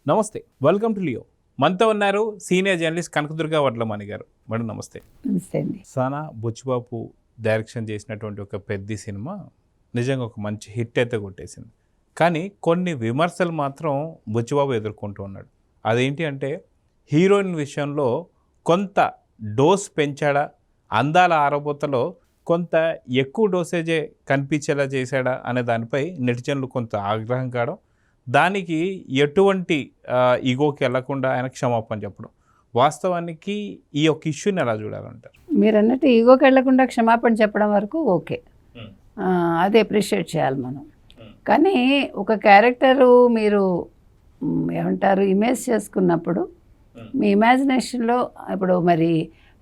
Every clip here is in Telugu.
నమస్తే, వెల్కమ్ టు లియో. మనతో ఉన్నారు సీనియర్ జర్నలిస్ట్ కనకదుర్గ వడ్లమాని గారు. మేడం నమస్తే. నమస్తే అండి. సానా బుచ్చిబాబు డైరెక్షన్ చేసినటువంటి ఒక పెద్ద సినిమా నిజంగా ఒక మంచి హిట్ అయితే కొట్టేసింది. కానీ కొన్ని విమర్శలు మాత్రం బుచ్చిబాబు ఎదుర్కొంటూ ఉన్నాడు. అదేంటి అంటే హీరోయిన్ విషయంలో కొంత డోస్ పెంచాడా, అందాల ఆరబోతలో కొంత ఎక్కువ డోసేజే కనిపించేలా చేశాడా అనే దానిపై నెటిజన్లు కొంత ఆగ్రహం కావడం, దానికి ఎటువంటి ఈగోకి వెళ్లకుండా ఆయన క్షమాపణ చెప్పడం. వాస్తవానికి ఈ యొక్క ఇష్యూని ఎలా చూడాలంటారు? మీరు అన్నట్టు ఈగోకి వెళ్లకుండా క్షమాపణ చెప్పడం వరకు ఓకే, అది అప్రిషియేట్ చేయాలి మనం. కానీ ఒక క్యారెక్టరు మీరు ఏమంటారు ఇమేజ్ చేసుకున్నప్పుడు మీ ఇమాజినేషన్లో ఇప్పుడు మరి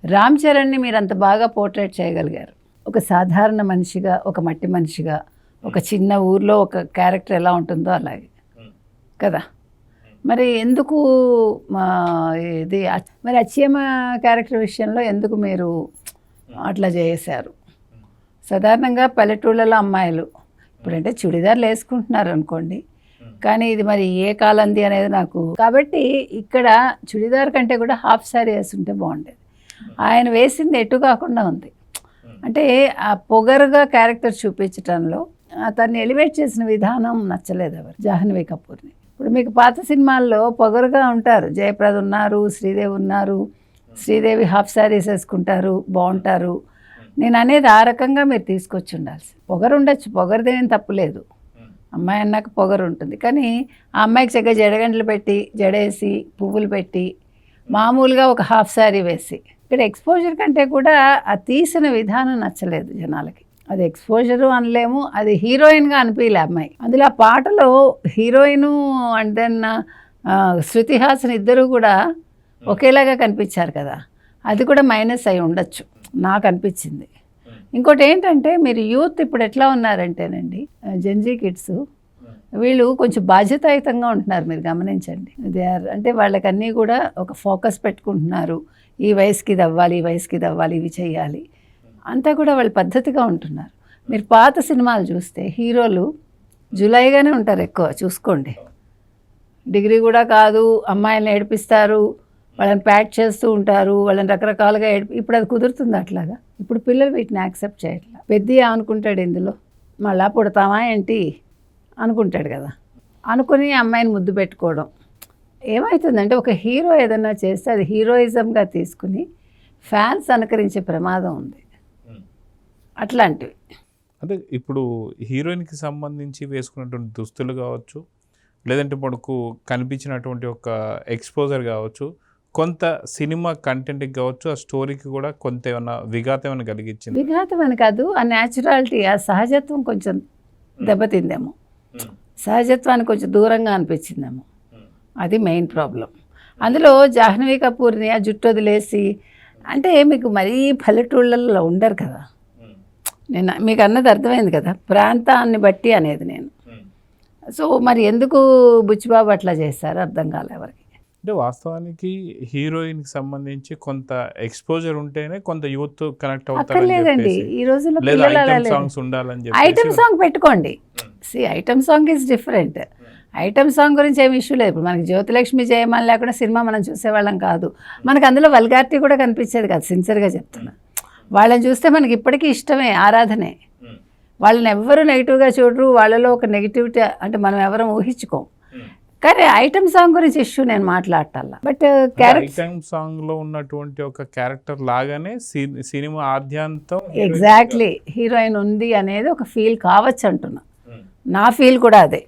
రామ్ చరణ్ని మీరు అంత బాగా పోర్ట్రేట్ చేయగలిగారు. ఒక సాధారణ మనిషిగా, ఒక మట్టి మనిషిగా, ఒక చిన్న ఊర్లో ఒక క్యారెక్టర్ ఎలా ఉంటుందో అలాగే కదా. మరి ఎందుకు ఇది మరి అచ్చమ్మ క్యారెక్టర్ విషయంలో ఎందుకు మీరు అట్లా చేశారు? సాధారణంగా పల్లెటూళ్ళలో అమ్మాయిలు ఇప్పుడంటే చుడిదార్లు వేసుకుంటున్నారు అనుకోండి, కానీ ఇది మరి ఏ కాలంది అనేది నాకు. కాబట్టి ఇక్కడ చుడిదార్ కంటే కూడా హాఫ్ సారీ వేసుంటే బాగుండేది. ఆయన వేసింది ఎటు కాకుండా ఉంది. అంటే ఆ పొగరుగా క్యారెక్టర్ చూపించడంలో తను ఎలివేట్ చేసిన విధానం నచ్చలేదు ఎవరు, జాహ్నవి కపూర్ని. ఇప్పుడు మీకు పాత సినిమాల్లో పొగరుగా ఉంటారు, జయప్రద ఉన్నారు, శ్రీదేవి ఉన్నారు. శ్రీదేవి హాఫ్ శారీస్ వేసుకుంటారు, బాగుంటారు. నేను అనేది ఆ రకంగా మీరు తీసుకొచ్చి ఉండాల్సి. పొగరు ఉండొచ్చు, పొగరుదేం తప్పులేదు, అమ్మాయి అన్నాక పొగరు ఉంటుంది. కానీ ఆ అమ్మాయికి చక్కగా జడగంటలు పెట్టి, జడేసి, పువ్వులు పెట్టి, మామూలుగా ఒక హాఫ్ శారీ వేసి, ఇక్కడ ఎక్స్పోజర్ కంటే కూడా ఆ తీసిన విధానం నచ్చలేదు జనాలకి. అది ఎక్స్పోజరు అనలేము, అది హీరోయిన్గా అనిపించలే అమ్మాయి. అందులో ఆ పాటలో heroine and then Shruti Haasan ఇద్దరు కూడా ఒకేలాగా కనిపించారు కదా, అది కూడా మైనస్ అయి ఉండొచ్చు నాకు అనిపించింది. ఇంకోటి ఏంటంటే మీరు యూత్ ఇప్పుడు ఎట్లా ఉన్నారంటేనండి, జెన్జీ కిడ్స్ వీళ్ళు కొంచెం బాధ్యతాయుతంగా ఉంటున్నారు, మీరు గమనించండి. అంటే వాళ్ళకన్నీ కూడా ఒక ఫోకస్ పెట్టుకుంటున్నారు, ఈ వయసుకి ఇది అవ్వాలి, ఈ వయసుకి ఇది అవ్వాలి, ఇవి చేయాలి, అంతా కూడా వాళ్ళు పద్ధతిగా ఉంటున్నారు. మీరు పాత సినిమాలు చూస్తే హీరోలు జులైగానే ఉంటారు ఎక్కువ, చూసుకోండి. డిగ్రీ కూడా కాదు, అమ్మాయిలను ఏడిపిస్తారు, వాళ్ళని ప్యాక్ చేస్తూ ఉంటారు, వాళ్ళని రకరకాలుగా ఇప్పుడు అది కుదురుతుంది అట్లాగా. ఇప్పుడు పిల్లలు వీటిని యాక్సెప్ట్ చేయట్లా. పెద్ద అనుకుంటాడు ఇందులో మళ్ళా పుడతామా ఏంటి అనుకుంటాడు కదా, అనుకుని అమ్మాయిని ముద్దు పెట్టుకోవడం. ఏమవుతుందంటే ఒక హీరో ఏదన్నా చేస్తే అది హీరోయిజంగా తీసుకుని ఫ్యాన్స్ అనుకరించే ప్రమాదం ఉంది. అట్లాంటివి అంటే ఇప్పుడు హీరోయిన్కి సంబంధించి వేసుకున్నటువంటి దుస్తులు కావచ్చు, లేదంటే మనకు కనిపించినటువంటి ఒక ఎక్స్పోజర్ కావచ్చు, కొంత సినిమా కంటెంట్కి కావచ్చు, ఆ స్టోరీకి కూడా కొంత ఏమైనా విఘాతం ఏమైనా కలిగించింది. విఘాతం అని కాదు, ఆ న్యాచురాలిటీ, ఆ సహజత్వం కొంచెం దెబ్బతిందేమో, సహజత్వానికి కొంచెం దూరంగా అనిపించిందేమో, అది మెయిన్ ప్రాబ్లం. అందులో జాహ్నవి కపూర్ని ఆ జుట్టు వదిలేసి, అంటే మీకు మరీ పల్లెటూళ్ళల్లో ఉండరు కదా, నేను మీకు అన్నది అర్థమైంది కదా, ప్రాంతాన్ని బట్టి అనేది నేను. సో మరి ఎందుకు బుచ్చిబాబు అట్లా చేశారు అర్థం కాలే ఎవరికి. అంటే వాస్తవానికి హీరోయిన్కి సంబంధించి కొంత ఎక్స్పోజర్ ఉంటేనే కొంత యూత్ కనెక్ట్ అవుతారు. లేదండి ఈ రోజుల్లో సాంగ్స్ ఉండాలని ఐటమ్ సాంగ్ పెట్టుకోండి. Item song is different. Item song గురించి ఏమి ఇష్యూ లేదు. ఇప్పుడు మనకి జ్యోతిలక్ష్మి జయమాన్ లేకుండా సినిమా మనం చూసేవాళ్ళం కాదు. మనకు అందులో వల్గారిటీ కూడా కనిపించేది కాదు, సిన్సియర్గా చెప్తున్నా. వాళ్ళని చూస్తే మనకి ఇప్పటికీ ఇష్టమే, ఆరాధనే. వాళ్ళని ఎవ్వరూ నెగిటివ్గా చూడరు, వాళ్ళలో ఒక నెగిటివిటీ అంటే మనం ఎవరం ఊహించుకోం. కానీ ఐటమ్ సాంగ్ గురించి ఇష్యూ నేను మాట్లాడటల్లా. బట్ ఐటమ్ సాంగ్ లో ఉన్నటువంటి ఒక క్యారెక్టర్ లాగానే సినిమా ఆద్యంతం ఎగ్జాక్ట్లీ హీరోయిన్ ఉంది అనేది ఒక ఫీల్ కావచ్చు అంటున్నా. నా ఫీల్ కూడా అదే.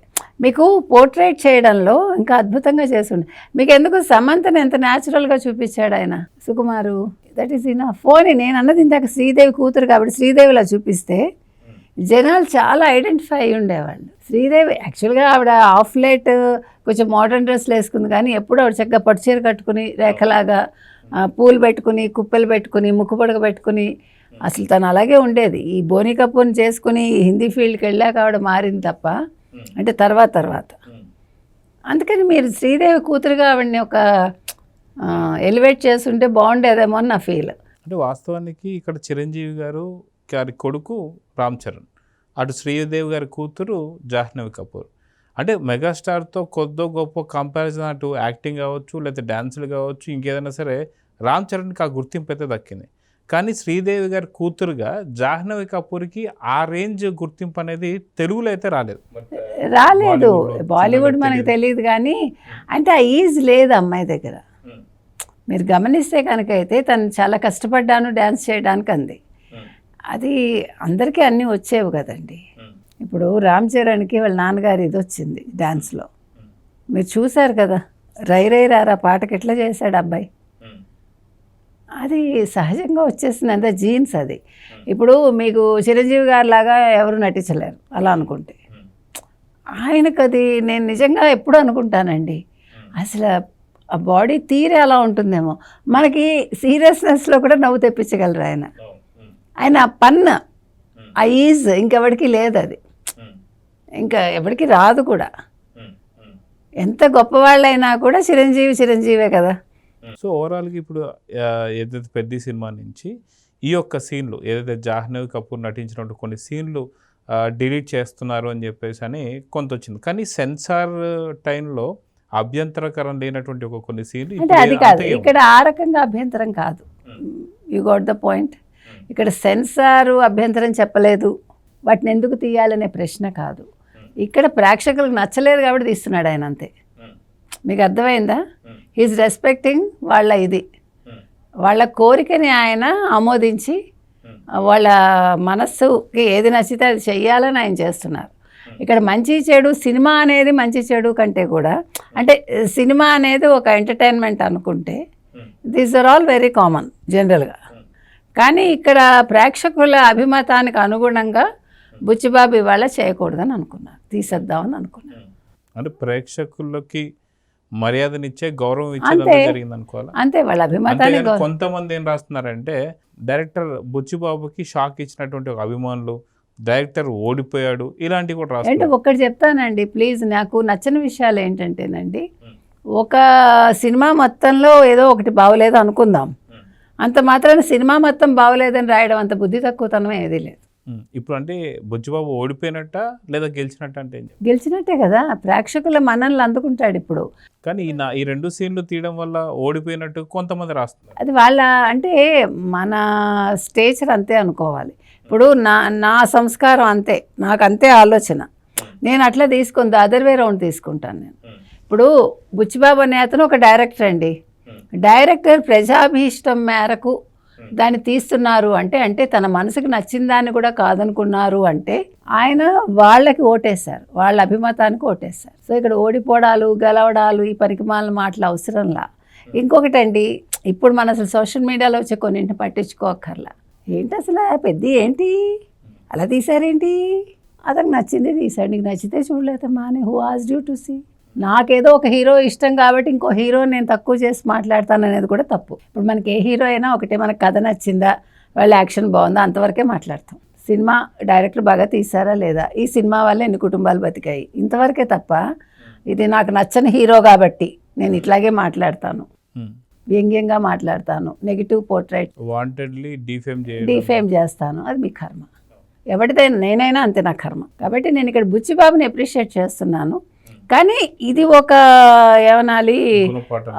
మీకు పోర్ట్రేట్ చేయడంలో ఇంకా అద్భుతంగా చేస్తుండే. మీకు ఎందుకు సమంతని ఎంత న్యాచురల్గా చూపించాడు ఆయన, Sukumar. That is in phone. నేను అన్నది ఇందాక శ్రీదేవి కూతురు కాబట్టి శ్రీదేవిలా చూపిస్తే జనాలు చాలా ఐడెంటిఫై అయ్యి ఉండేవాళ్ళు. శ్రీదేవి యాక్చువల్గా ఆవిడ ఆఫ్ లైట్ కొంచెం మోడర్న్ డ్రెస్లు వేసుకుంది, కానీ ఎప్పుడు ఆవిడ చక్కగా పట్టుచీర కట్టుకుని రేఖలాగా పూలు పెట్టుకుని, కుప్పెలు పెట్టుకుని, ముక్కుపొడక పెట్టుకుని, అసలు తను అలాగే ఉండేది. ఈ బోని కపూర్ని చేసుకుని హిందీ ఫీల్డ్కి వెళ్ళాక ఆవిడ మారింది తప్ప, అంటే తర్వాత. అందుకని మీరు శ్రీదేవి కూతురుగా ఆవిడని ఒక ఎలివేట్ చేస్తుంటే బాగుండేదేమో అని నా ఫీల్. అంటే వాస్తవానికి ఇక్కడ చిరంజీవి గారి కొడుకు రామ్ చరణ్, అటు శ్రీదేవి గారి కూతురు జాహ్నవి కపూర్. అంటే మెగాస్టార్తో కొద్దో గొప్ప కంపారిజన్ అటు యాక్టింగ్ కావచ్చు, లేకపోతే డ్యాన్సులు కావచ్చు, ఇంకేదైనా సరే రామ్ చరణ్కి ఆ గుర్తింపు అయితే దక్కింది. కానీ శ్రీదేవి గారి కూతురుగా జాహ్నవి కపూర్కి ఆ రేంజ్ గుర్తింపు అనేది తెలుగులో అయితే రాలేదు. రాలేదు. బాలీవుడ్ చిన్నగా మనకు తెలియదు కానీ అంటే ఆ ఈజ్ లేదు అమ్మాయి దగ్గర. మీరు గమనిస్తే కనుక అయితే తను చాలా కష్టపడ్డాను డ్యాన్స్ చేయడానికి అంది. అది అందరికీ అన్నీ వచ్చేవి కదండి. ఇప్పుడు రామ్ చరణ్కి వాళ్ళ నాన్నగారు ఇది వచ్చింది డ్యాన్స్లో, మీరు చూశారు కదా. రై రై రారా పాటకి ఎట్లా చేశాడు అబ్బాయి. అది సహజంగా వచ్చేసింది, అంతే జీన్స్ అది. ఇప్పుడు మీకు చిరంజీవి గారి లాగా ఎవరు నటించలేరు అలా అనుకుంటే. ఆయనకు అది నేను నిజంగా ఎప్పుడు అనుకుంటానండి, అసలు ఆ బాడీ తీరే అలా ఉంటుందేమో. మనకి సీరియస్నెస్లో కూడా నవ్వు తెప్పించగలరు ఆయన. ఆయన ఆ పన్ను ఆ ఈజ్ ఇంకెవరికి లేదు, అది ఇంకా ఎవరికి రాదు కూడా. ఎంత గొప్పవాళ్ళైనా కూడా చిరంజీవే కదా. సో ఓవరాల్గా ఇప్పుడు ఏదైతే పెద్ద సినిమా నుంచి ఈ యొక్క సీన్లు ఏదైతే జాహ్నవి కపూర్ నటించినటువంటి కొన్ని సీన్లు డిలీట్ చేస్తున్నారు అని చెప్పేసి అని కొంత వచ్చింది. కానీ సెన్సార్ టైంలో అభ్యంతరకరం లేనటువంటి కొన్ని సీన్లు అంటే అది కాదు, ఇక్కడ ఆ రకంగా అభ్యంతరం కాదు. You got the point. ఇక్కడ సెన్సారు అభ్యంతరం చెప్పలేదు, వాటిని ఎందుకు తీయాలనే ప్రశ్న కాదు. ఇక్కడ ప్రేక్షకులకు నచ్చలేదు కాబట్టి తీస్తున్నాడు ఆయన, అంతే. మీకు అర్థమైందా? హీఈస్ రెస్పెక్టింగ్ వాళ్ళ ఇది, వాళ్ళ కోరికని ఆయన ఆమోదించి వాళ్ళ మనస్సుకి ఏది నచ్చితే అది చెయ్యాలని ఆయన చేస్తున్నారు. ఇక్కడ మంచి చెడు, సినిమా అనేది మంచి చెడు కంటే కూడా, అంటే సినిమా అనేది ఒక ఎంటర్టైన్మెంట్ అనుకుంటే these are all very common జనరల్గా. కానీ ఇక్కడ ప్రేక్షకుల అభిమతానికి అనుగుణంగా బుచ్చిబాబు ఇవాళ చేయకూడదని అనుకున్నారు, తీసేద్దామని అనుకున్నారు. అంటే ప్రేక్షకులకి మర్యాదనిచ్చే గౌరవం ఇచ్చే జరిగింది అనుకోవాలి. అంతే, వాళ్ళ అభిమతాన్ని. కొంతమంది ఏం రాస్తున్నారంటే డైరెక్టర్ బుచ్చిబాబుకి షాక్ ఇచ్చినటువంటి ఒక అభిమానులు, డైరెక్టర్ ఓడిపోయాడు, ఇలాంటివి కూడా రాస్తారు. అంటే ఒక్కటి చెప్తానండి ప్లీజ్, నాకు నచ్చని విషయాలు ఏంటంటేనండి, ఒక సినిమా మొత్తంలో ఏదో ఒకటి బాగోలేదు అనుకుందాం, అంత మాత్రాన సినిమా మొత్తం బాగోలేదని రాయడం అంత బుద్ధి తక్కువతనం ఏదీ లేదు. ఇప్పుడు అంటే బుచ్చిబాబు ఓడిపోయినట్ట లేదా గెలిచినట్ట? అంటే గెలిచినట్టే కదా, ప్రేక్షకుల మనల్ని అందుకుంటాడు ఇప్పుడు. కానీ ఈ రెండు సీన్లు తీయడం వల్ల ఓడిపోయినట్టు కొంతమంది రాస్తున్నారు. అది వాళ్ళ, అంటే మన స్టేచర్ అంతే అనుకోవాలి. ఇప్పుడు నా సంస్కారం అంతే, నాకు అంతే ఆలోచన, నేను అట్లా తీసుకుంది, అదర్ వే రౌండ్ తీసుకుంటాను నేను. ఇప్పుడు బుచ్చిబాబు అనే అతను ఒక డైరెక్టర్ అండి, డైరెక్టర్ ప్రజాభీష్టం మేరకు దాన్ని తీస్తున్నారు అంటే తన మనసుకు నచ్చిన దాన్ని కూడా కాదనుకున్నారు అంటే ఆయన వాళ్ళకి ఓటేశారు, వాళ్ళ అభిమతానికి ఓటేశారు. సో ఇక్కడ ఓడిపోవడాలు గెలవడాలు ఈ పరికమాల మాటలు అవసరంలా. ఇంకొకటండి, ఇప్పుడు మన అసలు సోషల్ మీడియాలో వచ్చే కొన్నింటిని పట్టించుకోక్కర్లా. ఏంటి అసలు పెద్ద ఏంటి అలా తీశారేంటి, అతనికి నచ్చింది తీశాడు, నీకు నచ్చితే చూడలేదమ్మా అని who asked you to see. నాకేదో ఒక హీరో ఇష్టం కాబట్టి ఇంకో హీరో నేను తక్కువ చేసి మాట్లాడతాను అనేది కూడా తప్పు. ఇప్పుడు మనకి ఏ హీరో అయినా ఒకటే, మనకు కథ నచ్చిందా, వాళ్ళ యాక్షన్ బాగుందా, అంతవరకే మాట్లాడతాం. సినిమా డైరెక్టర్ బాగా తీసారా లేదా, ఈ సినిమా వల్ల ఎన్ని కుటుంబాలు బతికాయి, ఇంతవరకే తప్ప ఇది నాకు నచ్చని హీరో కాబట్టి నేను ఇట్లాగే మాట్లాడతాను, వ్యంగ్యంగా మాట్లాడతాను, నెగిటివ్ పోర్ట్రైట్ వాంటెడ్లీ డిఫేమ్ చేస్తాను, అది మీ కర్మ. ఎవరిదైనా నేనైనా అంతే నా కర్మ. కాబట్టి నేను ఇక్కడ బుచ్చిబాబుని అప్రిషియేట్ చేస్తున్నాను. కానీ ఇది ఒక ఏమనాలి,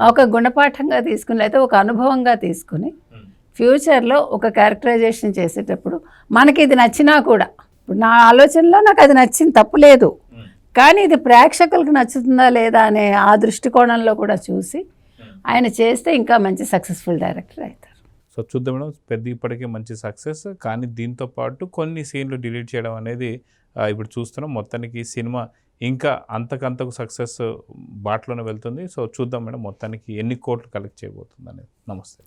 ఒక గుణపాఠంగా తీసుకుని, లేకపోతే ఒక అనుభవంగా తీసుకుని ఫ్యూచర్లో ఒక క్యారెక్టరైజేషన్ చేసేటప్పుడు మనకి ఇది నచ్చినా కూడా, ఇప్పుడు నా ఆలోచనలో నాకు అది నచ్చింది, తప్పు లేదు. కానీ ఇది ప్రేక్షకులకు నచ్చుతుందా లేదా అనే ఆ దృష్టికోణంలో కూడా చూసి ఆయన చేస్తే ఇంకా మంచి సక్సెస్ఫుల్ డైరెక్టర్ అవుతారు. సో చూద్దాం మేడం, పెద్ద ఇప్పటికే మంచి సక్సెస్, కానీ దీంతో పాటు కొన్ని సీన్లు డిలీట్ చేయడం అనేది ఇప్పుడు చూస్తున్నాం. మొత్తానికి సినిమా ఇంకా అంతకంతకు సక్సెస్ బాటలోనే వెళ్తుంది. సో చూద్దాం మేడం, మొత్తానికి ఎన్ని కోట్లు కలెక్ట్ చేయబోతుంది అనేది. నమస్తే.